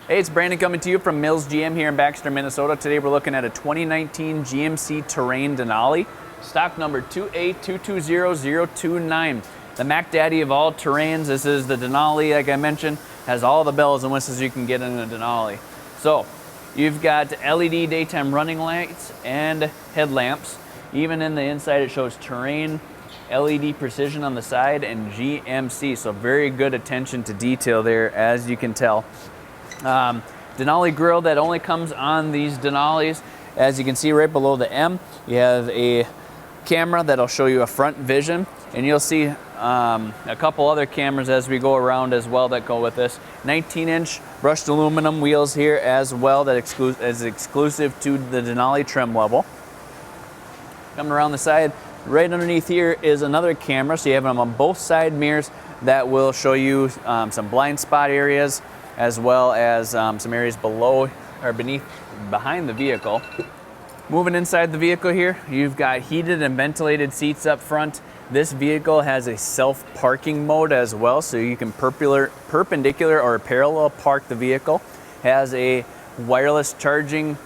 Hey, it's Brandon coming to you from Mills GM here in Baxter, Minnesota. Today we're looking at a 2019 GMC Terrain Denali, stock number 2A220029. The Mac Daddy of all terrains. This is the Denali, like I mentioned, has all the bells and whistles you can get in a Denali. So, you've got LED daytime running lights and headlamps. Even in the inside it shows Terrain, LED precision on the side, and GMC. So very good attention to detail there, as you can tell. Denali Grille that only comes on these Denalis. As you can see right below the M, you have a camera that'll show you a front vision, and you'll see a couple other cameras as we go around as well that go with this. 19-inch brushed aluminum wheels here as well that is exclusive to the Denali trim level. Coming around the side, right underneath here is another camera, so you have them on both side mirrors that will show you some blind spot areas, as well as some areas below or behind the vehicle. Moving inside the vehicle here, you've got heated and ventilated seats up front. This vehicle has a self-parking mode as well, so you can perpendicular or parallel park the vehicle. Has a wireless charging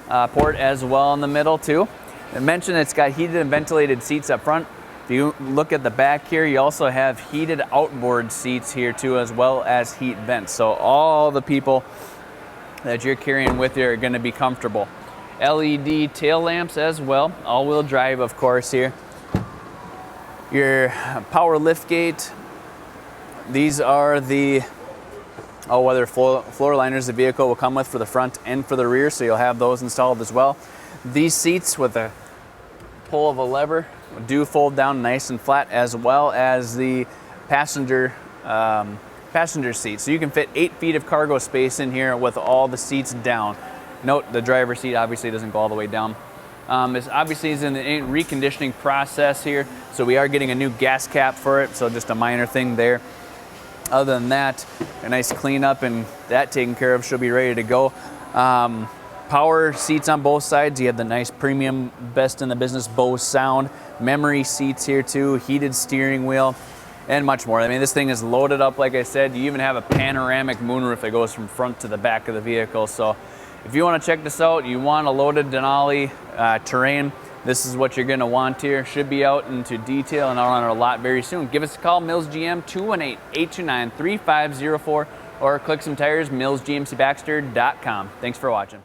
port as well in the middle too. I mentioned it's got heated and ventilated seats up front. If you look at the back here, you also have heated outboard seats here too, as well as heat vents. So all the people that you're carrying with you are going to be comfortable. LED tail lamps as well, all-wheel drive of course here. Your power lift gate. These are the all-weather floor liners the vehicle will come with for the front and for the rear, so you'll have those installed as well. These seats with a pull of a lever do fold down nice and flat, as well as the passenger seat. So you can fit 8 feet of cargo space in here with all the seats down. Note the driver's seat obviously doesn't go all the way down. This obviously is in the reconditioning process here, so we are getting a new gas cap for it, so just a minor thing there. Other than that, a nice cleanup and that taken care of, should be ready to go. Power seats on both sides. You have the nice premium, best in the business Bose sound. Memory seats here too, heated steering wheel, and much more. I mean, this thing is loaded up, like I said. You even have a panoramic moonroof that goes from front to the back of the vehicle. So if you want to check this out, you want a loaded Denali Terrain, this is what you're going to want here. Should be out into detail and out on our lot very soon. Give us a call, Mills GM, 218-829-3504, or click some tires, millsgmcbaxter.com. Thanks for watching.